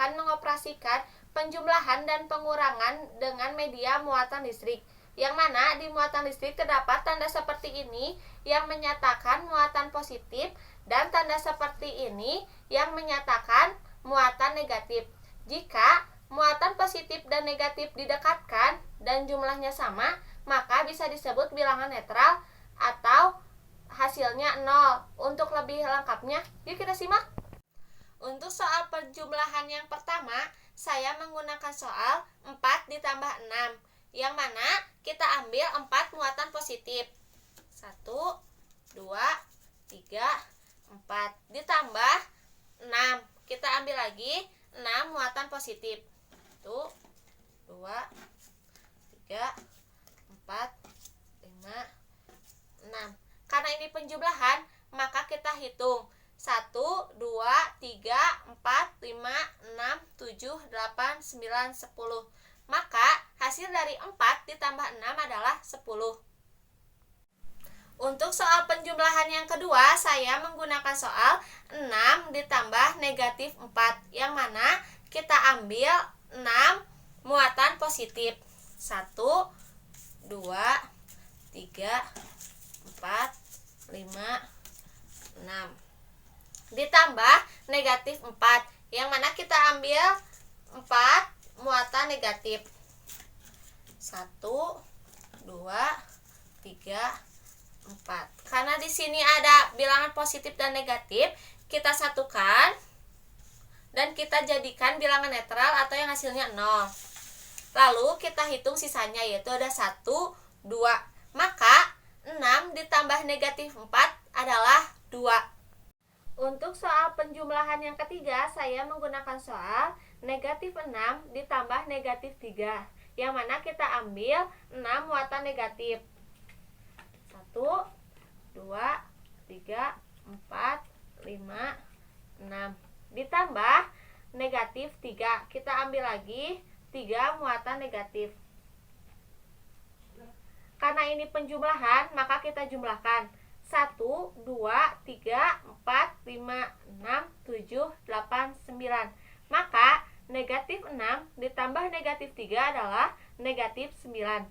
akan mengoperasikan penjumlahan dan pengurangan dengan media muatan listrik, yang mana di muatan listrik terdapat tanda seperti ini yang menyatakan muatan positif dan tanda seperti ini yang menyatakan muatan negatif. Jika muatan positif dan negatif didekatkan dan jumlahnya sama, maka bisa disebut bilangan netral atau hasilnya 0. Untuk lebih lengkapnya, yuk kita simak. Untuk soal penjumlahan yang pertama, saya menggunakan soal 4 ditambah 6, yang mana kita ambil 4 muatan positif. 1, 2, 3, 4. Ditambah 6, kita ambil lagi 6 muatan positif. 1, 2, 3, 4, 5, 6. Karena ini penjumlahan, maka kita hitung 1, 2, 3, 4, 5, 6, 7, 8, 9, 10. Maka hasil dari 4 ditambah 6 adalah 10. Untuk soal penjumlahan yang kedua, saya menggunakan soal 6 ditambah negatif 4, yang mana kita ambil 6 muatan positif. 1, 2, 3, 4, 5, 6. Ditambah negatif 4, yang mana kita ambil 4 muatan negatif. 1, 2, 3, 4. Karena di sini ada bilangan positif dan negatif, kita satukan dan kita jadikan bilangan netral atau yang hasilnya 0. Lalu kita hitung sisanya, yaitu ada 1, 2. Maka 6 ditambah negatif 4 adalah 2. Untuk soal penjumlahan yang ketiga, saya menggunakan soal negatif 6 ditambah negatif 3, yang mana kita ambil 6 muatan negatif. 1, 2, 3, 4, 5, 6. Ditambah negatif 3, kita ambil lagi 3 muatan negatif. Karena ini penjumlahan, maka kita jumlahkan 1, 2, 3, 4, 5, 6, 7, 8, 9. Maka negatif 6 ditambah negatif 3 adalah negatif 9.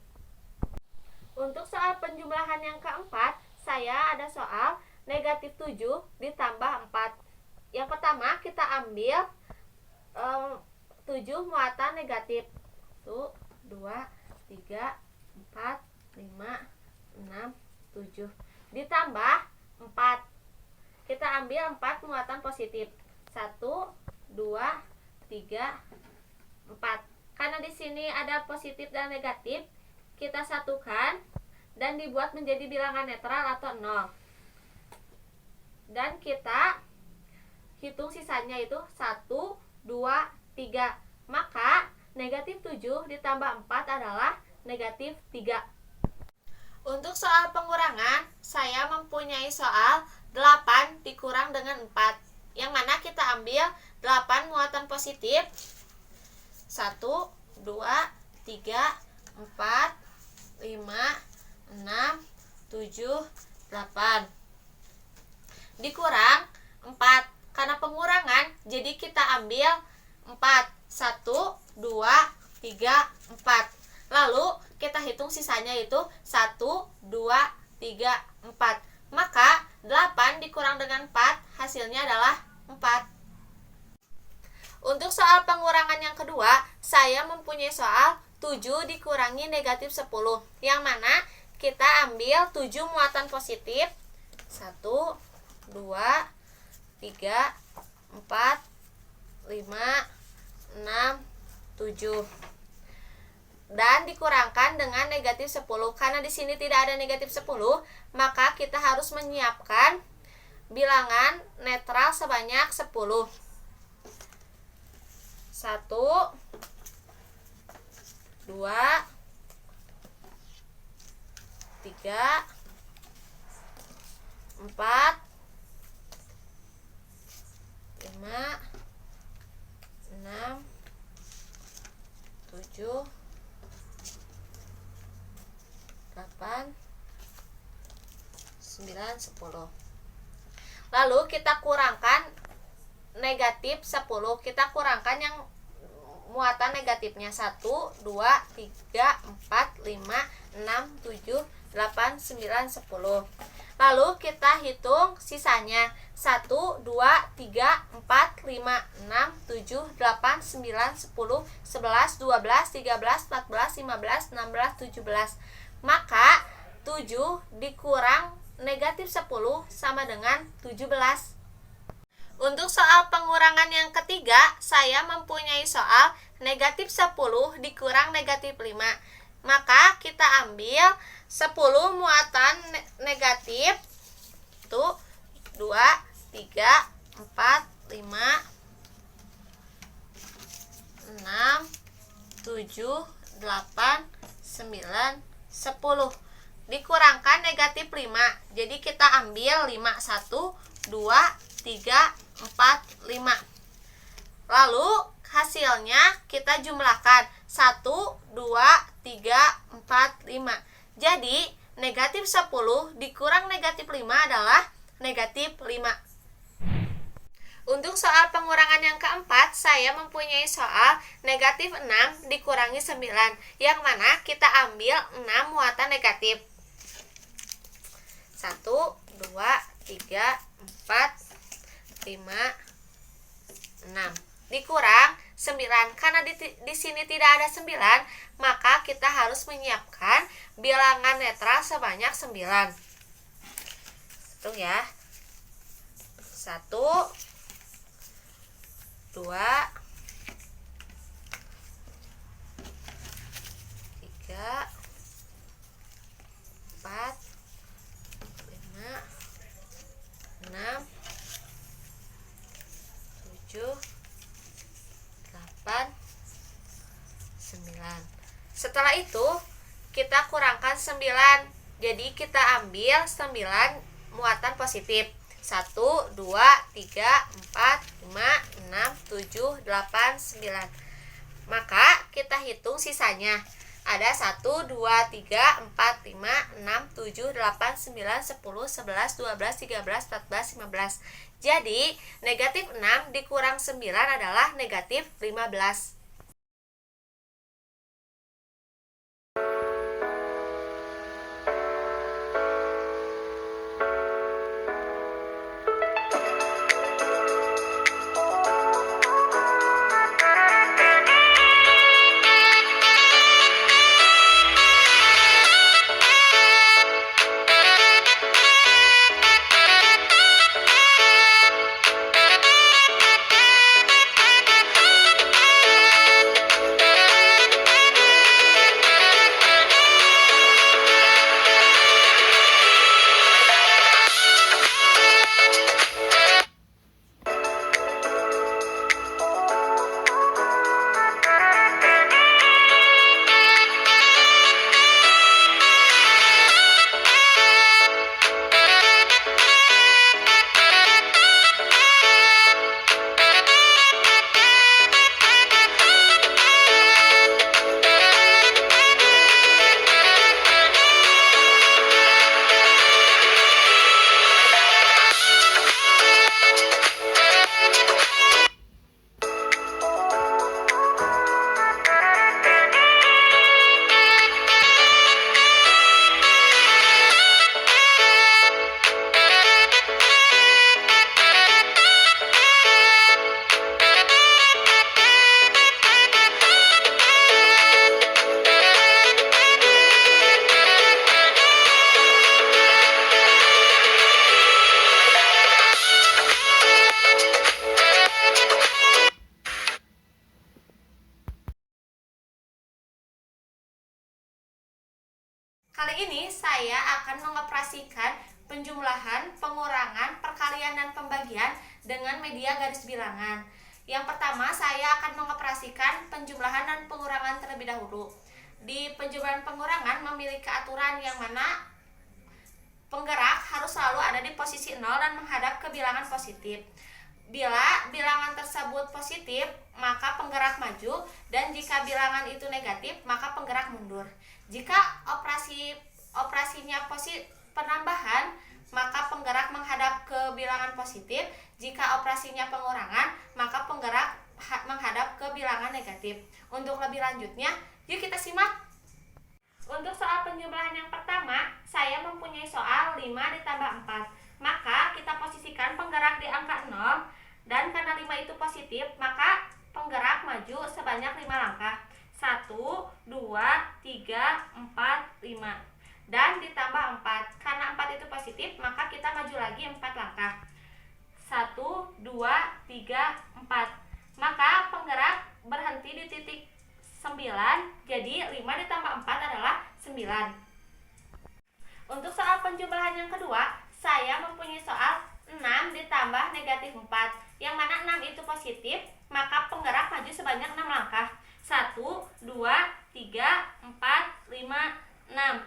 Untuk soal penjumlahan yang keempat, saya ada soal negatif 7 ditambah 4. Yang pertama kita ambil 7 muatan negatif. 1, 2, 3, 4, 5, 6, 7. Ditambah 4. Kita ambil 4 muatan positif. 1, 2, 3, 4. Karena di sini ada positif dan negatif, kita satukan dan dibuat menjadi bilangan netral atau 0. Dan kita hitung sisanya itu 1, 2, 3. Maka negatif 7 ditambah 4 adalah negatif 3. Untuk soal pengurangan, saya mempunyai soal 8 dikurang dengan 4, yang mana kita ambil 8 muatan positif. 1, 2, 3, 4, 5, 6, 7, 8. Dikurang 4. Karena pengurangan, jadi kita ambil 4. 1, 2, 3, 4. Lalu kita hitung sisanya itu 1, 2, 3, 4. Maka 8 dikurang dengan 4 hasilnya adalah 4. Untuk soal pengurangan yang kedua, saya mempunyai soal 7 dikurangi negatif 10, yang mana kita ambil 7 muatan positif. 1, 2, 3, 4, 5, 6, 7. Dan dikurangkan dengan negatif 10. Karena di sini tidak ada negatif 10, maka kita harus menyiapkan bilangan netral sebanyak 10. 1, 2, 3, 4, 5, 6, 7, 8, 9, 10. Lalu kita kurangkan negatif 10. Kita kurangkan yang muatan negatifnya. 1, 2, 3, 4, 5, 6, 7, 8, 9, 10. Lalu kita hitung sisanya. 1, 2, 3, 4, 5, 6, 7, 8, 9, 10, 11, 12, 13, 14, 15, 16, 17. Maka 7 dikurang negatif 10 sama dengan 17. Untuk soal pengurangan yang ketiga, saya mempunyai soal negatif 10 dikurang negatif 5. Maka kita ambil 10 muatan negatif. Tuh, 2, 3, 4, 5, 6, 7, 8, 9, 10. Dikurangkan negatif 5. Jadi kita ambil 5, 1, 2, 3, 4, 5. Lalu hasilnya kita jumlahkan 1, 2, 3, 4, 5. Jadi negatif 10 dikurang negatif 5 adalah negatif 5. Untuk soal pengurangan yang keempat, saya mempunyai soal negatif 6 dikurangi 9, yang mana kita ambil 6 muatan negatif. 1, 2, 3, 4, 5, 6 dikurang 9. Karena di sini tidak ada 9, maka kita harus menyiapkan bilangan netral sebanyak 9. Hitung ya. 1, 2, 3, 4, 5, 6, 7, 8, 9. Setelah itu kita kurangkan 9. Jadi kita ambil 9 muatan positif. 1, 2, 3, 4, 5, 6, 7, 8, 9. Maka kita hitung sisanya. Ada 1, 2, 3, 4, 5, 6, 7, 8, 9, 10, 11, 12, 13, 14, 15. Jadi negatif 6 dikurang 9 adalah negatif 15. Kali ini saya akan mengoperasikan penjumlahan, pengurangan, perkalian, dan pembagian dengan media garis bilangan. Yang pertama, saya akan mengoperasikan penjumlahan dan pengurangan terlebih dahulu. Di penjumlahan pengurangan memiliki aturan yang mana penggerak harus selalu ada di posisi 0 dan menghadap ke bilangan positif. Bila bilangan tersebut positif, maka penggerak maju, dan jika bilangan itu negatif, maka penggerak mundur. Jika operasinya penambahan, maka penggerak menghadap ke bilangan positif. Jika operasinya pengurangan, maka penggerak menghadap ke bilangan negatif. Untuk lebih lanjutnya, yuk kita simak. Untuk soal penjumlahan yang pertama, saya mempunyai soal 5 ditambah 4. Maka kita posisikan penggerak di angka 0, dan karena 5 itu positif, maka penggerak maju sebanyak 5 langkah. 1, 2, 3, 4, 5. Dan ditambah 4. Karena 4 itu positif, maka kita maju lagi 4 langkah. 1, 2, 3, 4. Maka penggerak berhenti di titik 9, jadi 5 ditambah 4 adalah 9. Untuk soal penjumlahan yang kedua, saya mempunyai soal 6 ditambah negatif 4, yang mana 6 itu positif, maka penggerak maju sebanyak 6 langkah. 1, 2, 3, 4, 5, 6.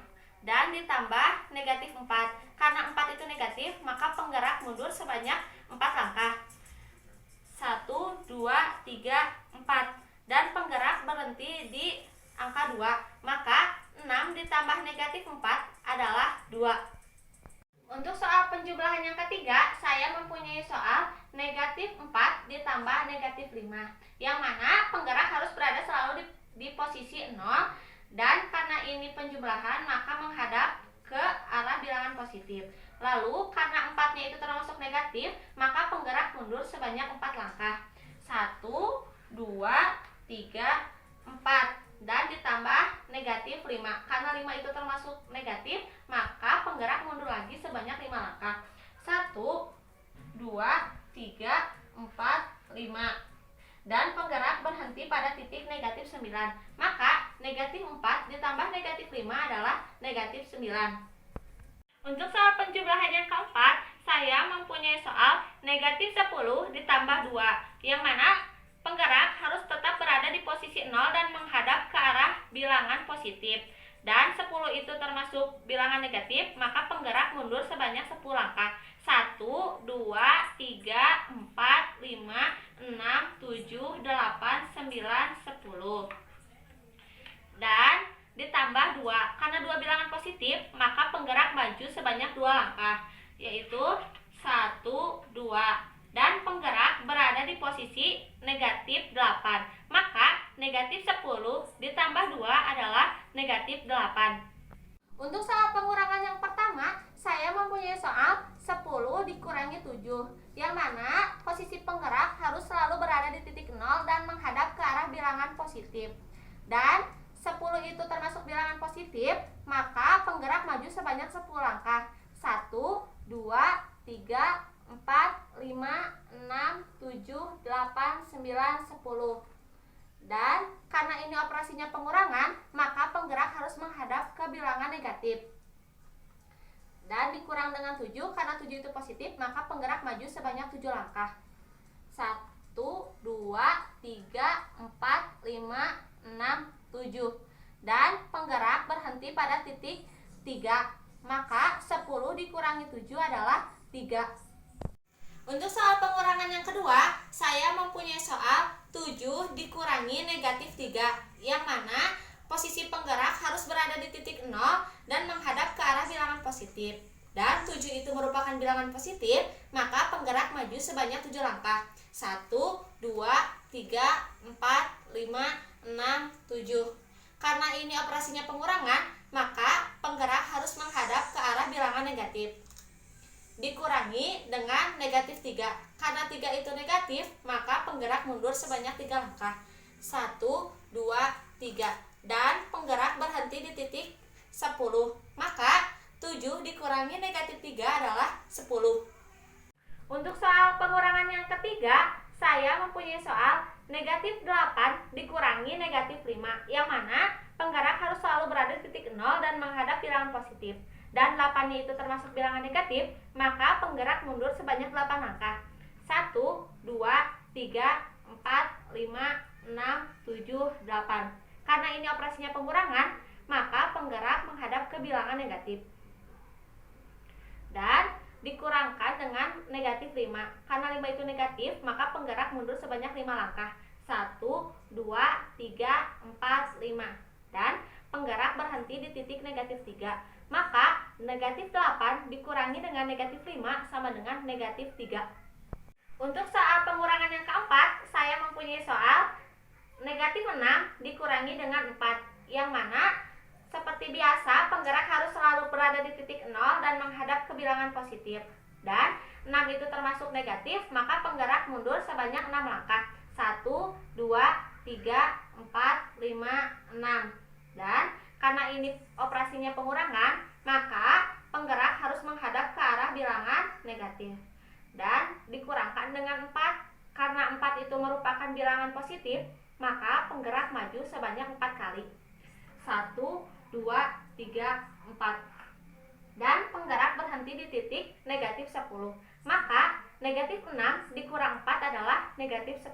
Dan ditambah negatif 4. Karena 4 itu negatif, maka penggerak mundur sebanyak 4 langkah. 1, 2, 3, 4. Dan penggerak berhenti di angka 2. Maka 6 ditambah negatif 4 adalah 2. Untuk soal penjumlahan yang ketiga, saya mempunyai soal negatif 4 ditambah negatif 5, yang mana penggerak harus berada selalu di posisi 0, dan karena ini penjumlahan maka menghadap ke arah bilangan positif. Lalu karena 4-nya itu termasuk negatif, maka penggerak mundur sebanyak 4 langkah. 1, 2, 3, 4. Dan ditambah negatif 5. Karena 5 itu termasuk negatif, maka penggerak mundur lagi sebanyak 5 langkah. 1, 2, 3, 4, 5. Dan penggerak berhenti pada titik negatif 9. Maka negatif 4 ditambah negatif 5 adalah negatif 9. Untuk soal penjumlahan yang keempat, saya mempunyai soal negatif 10 ditambah 2, yang mana penggerak harus tetap berada di posisi 0 dan menghadap ke arah bilangan positif. Dan 10 itu termasuk bilangan negatif, maka penggerak mundur sebanyak 10 langkah. 1, 2, 3, 4, 5, 6, 7, 8, 9, 10. Dan ditambah 2. Karena 2 bilangan positif, maka penggerak maju sebanyak 2 langkah, yaitu 1, 2. Dan penggerak berada di posisi negatif 8. Maka negatif 10 ditambah 2 adalah negatif 8. Untuk soal pengurangan yang pertama, saya mempunyai soal 10 dikurangi 7, yang mana posisi penggerak harus selalu berada di titik 0 dan menghadap ke arah bilangan positif. Dan 10 itu termasuk bilangan positif, maka penggerak maju sebanyak 10 langkah. 1, 2, 3, 4, 5, 6, 7, 8, 9, 10. Dan karena ini operasinya pengurangan, maka penggerak harus menghadap ke bilangan negatif. Dan dikurang dengan 7, karena 7 itu positif, maka penggerak maju sebanyak 7 langkah. 1, 2, 3, 4, 5, 6, 7. Dan penggerak berhenti pada titik 3. Maka 10 dikurangi 7 adalah 3. Untuk soal pengurangan yang kedua, saya mempunyai soal 7 dikurangi negatif 3, yang mana posisi penggerak harus berada di titik 0 dan menghadap ke arah bilangan positif. Dan 7 itu merupakan bilangan positif, maka penggerak maju sebanyak 7 langkah. 1, 2, 3, 4, 5, 6, 7. Karena ini operasinya pengurangan, maka penggerak harus menghadap ke arah bilangan negatif. Dikurangi dengan negatif 3. Karena 3 itu negatif, maka penggerak mundur sebanyak 3 langkah. 1, 2, 3. Dan penggerak berhenti di titik 10. Maka 7 dikurangi negatif 3 adalah 10. Untuk soal pengurangan yang ketiga, saya mempunyai soal negatif 8 dikurangi negatif 5, yang mana penggerak harus selalu berada di titik 0 dan menghadap bilangan positif. Dan 8-nya itu termasuk bilangan negatif, maka penggerak mundur sebanyak 8 langkah. 1, 2, 3, 4, 5, 6, 7, 8. Karena ini operasinya pengurangan, maka penggerak menghadap ke bilangan negatif. Dan dikurangkan dengan negatif 5. Karena 5 itu negatif, maka penggerak mundur sebanyak 5 langkah. 1, 2, 3, 4, 5. Dan penggerak berhenti di titik negatif 3. Maka negatif 8 dikurangi dengan negatif 5 sama dengan negatif 3. Untuk soal pengurangan yang keempat, saya mempunyai soal negatif 6 dikurangi dengan 4, yang mana seperti biasa penggerak harus selalu berada di titik 0 dan menghadap ke bilangan positif. Dan 6 itu termasuk negatif, maka penggerak mundur sebanyak 6 langkah. 1, 2, 3, 4, 5, 6. Dan karena ini operasinya pengurangan, maka penggerak harus menghadap ke arah bilangan negatif. Dan dikurangkan dengan 4, karena 4 itu merupakan bilangan positif, maka penggerak maju sebanyak 4 kali. 1, 2, 3, 4. Dan penggerak berhenti di titik negatif 10. Maka negatif 6 dikurang 4 adalah negatif 10.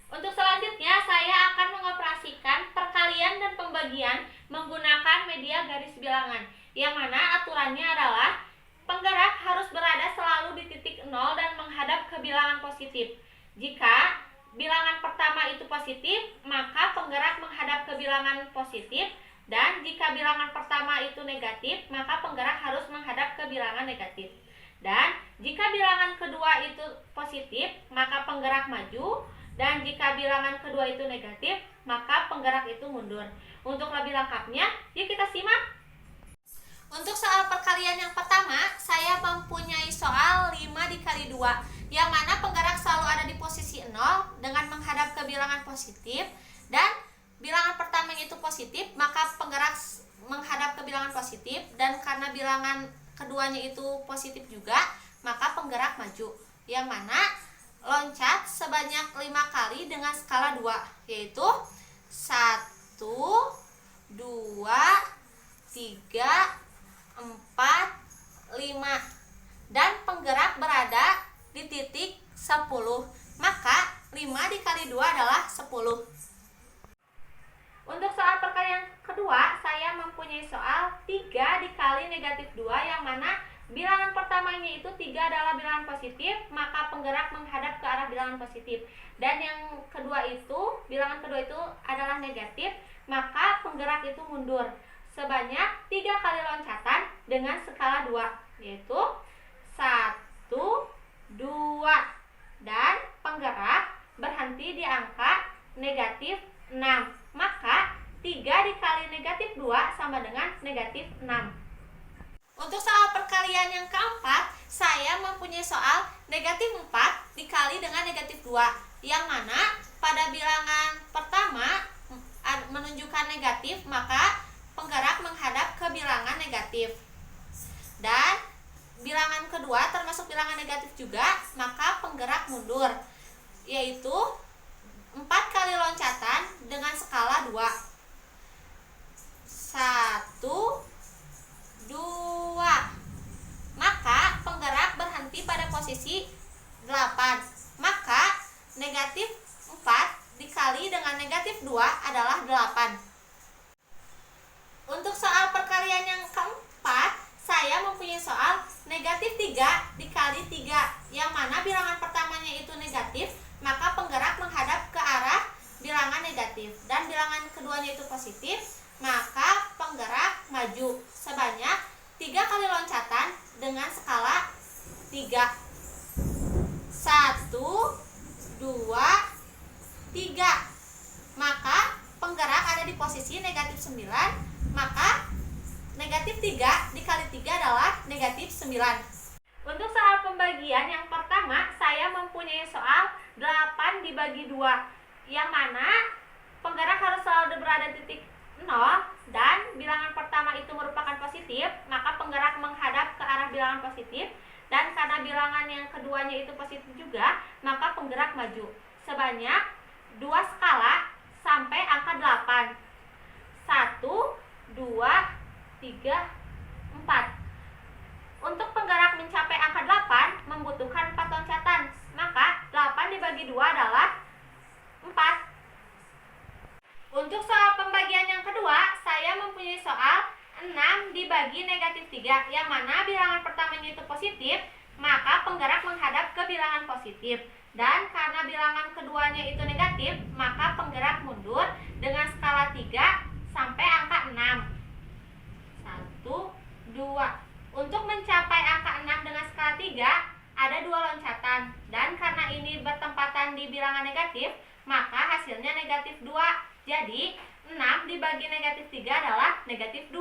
Untuk selanjutnya, saya akan mengoperasikan perkalian dan pembagian menggunakan media garis bilangan, yang mana aturannya adalah penggerak harus berada selalu di titik 0 dan menghadap ke bilangan positif. Jika bilangan pertama itu positif, maka penggerak menghadap ke bilangan positif, dan jika bilangan pertama itu negatif, maka penggerak harus menghadap ke bilangan negatif. Dan jika bilangan kedua itu positif, maka penggerak maju, dan jika bilangan kedua itu negatif, maka penggerak itu mundur. Untuk lebih lengkapnya, yuk kita simak. Untuk soal perkalian yang pertama, saya mempunyai soal 5 dikali 2, yang mana penggerak selalu ada di posisi 0 dengan menghadap ke bilangan positif, dan bilangan pertama itu positif, maka penggerak menghadap ke bilangan positif, dan karena bilangan keduanya itu positif juga, maka penggerak maju, yang mana loncat sebanyak 5 kali dengan skala 2, yaitu 1, 2, 3, 4, 5. Dan penggerak berada di titik 10. Maka 5 dikali 2 adalah 10. Untuk soal perkalian kedua, saya mempunyai soal 3 dikali negatif 2, yang mana bilangan pertamanya itu 3 adalah bilangan positif, maka penggerak menghadap ke arah bilangan positif. Dan yang kedua itu, bilangan kedua itu adalah negatif, maka penggerak itu mundur sebanyak 3 kali loncatan dengan skala 2, yaitu 1, 2. Dan penggerak berhenti di angka negatif 6. Maka 3 dikali negatif 2 sama dengan negatif 6. Untuk soal perkalian yang keempat, saya mempunyai soal negatif 4 dikali dengan negatif 2, yang mana pada bilangan pertama menunjukkan negatif, maka penggerak menghadap ke bilangan negatif. Dan bilangan kedua termasuk bilangan negatif juga, maka penggerak mundur, yaitu 4 kali loncatan dengan skala 2. 1, 2. Maka penggerak berhenti pada posisi 8. Maka negatif 4 dikali dengan negatif 2 adalah 8. Untuk soal perkalian yang keempat, saya mempunyai soal negatif 3 dikali 3, yang mana bilangan pertamanya itu negatif, maka penggerak menghadap ke arah bilangan negatif. Dan bilangan keduanya itu positif, maka penggerak maju sebanyak 3 kali loncatan dengan skala 3. 1, 2, 3. Maka penggerak ada di posisi negatif 9, maka negatif 3 dikali 3 adalah negatif 9. Untuk soal pembagian yang pertama, saya mempunyai soal 8 dibagi 2, yang mana penggerak harus selalu berada di titik 0, dan bilangan pertama itu merupakan positif, maka penggerak menghadap ke arah bilangan positif, dan karena bilangan yang keduanya itu positif juga, maka penggerak maju sebanyak 2 skala sampai angka 8. 1, 2, 3, 4. Untuk penggerak mencapai angka 8 membutuhkan 4 loncatan, maka 8 dibagi 2 adalah 4. Untuk soal pembagian yang kedua, saya mempunyai soal 6 dibagi negatif 3, yang mana bilangan pertamanya itu positif, maka penggerak menghadap ke bilangan positif. Dan karena bilangan keduanya itu negatif, maka penggerak mundur dengan skala 3 sampai angka 6. 1, 2, Jadi 6 dibagi negatif 3 adalah negatif 2.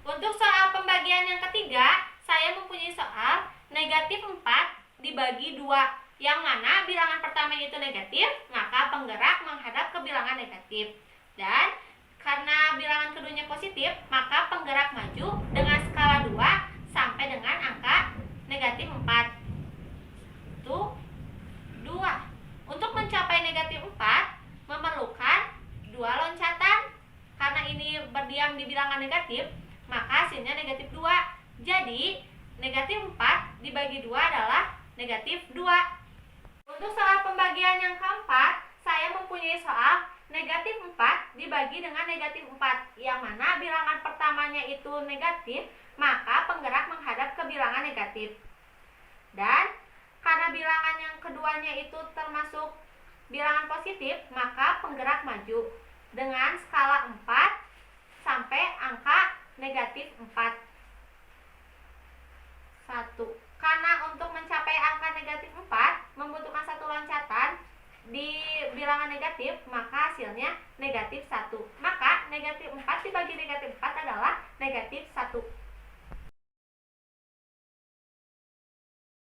Untuk soal pembagian yang ketiga, saya mempunyai soal negatif 4 dibagi 2, yang mana bilangan pertama itu negatif, maka penggerak menghadap ke bilangan negatif. Dan karena bilangan keduanya positif, maka penggerak maju dengan skala 2 sampai dengan angka negatif 4. Itu 2. Untuk mencapai negatif 4, memerlukan 2 loncatan. Karena ini berdiam di bilangan negatif, maka hasilnya negatif 2. Jadi, negatif 4 dibagi 2 adalah negatif 2. Untuk soal pembagian yang keempat, saya mempunyai soal negatif 4 dibagi dengan negatif 4, yang mana bilangan pertamanya itu negatif, maka penggerak menghadap ke bilangan negatif. Dan karena bilangan yang keduanya itu termasuk bilangan positif, maka penggerak maju dengan skala 4 sampai angka negatif 4. 1. Karena untuk mencapai angka negatif 4 membutuhkan 1 loncatan di bilangan negatif, maka hasilnya negatif 1. Maka negatif 4 dibagi negatif 4 adalah negatif 1.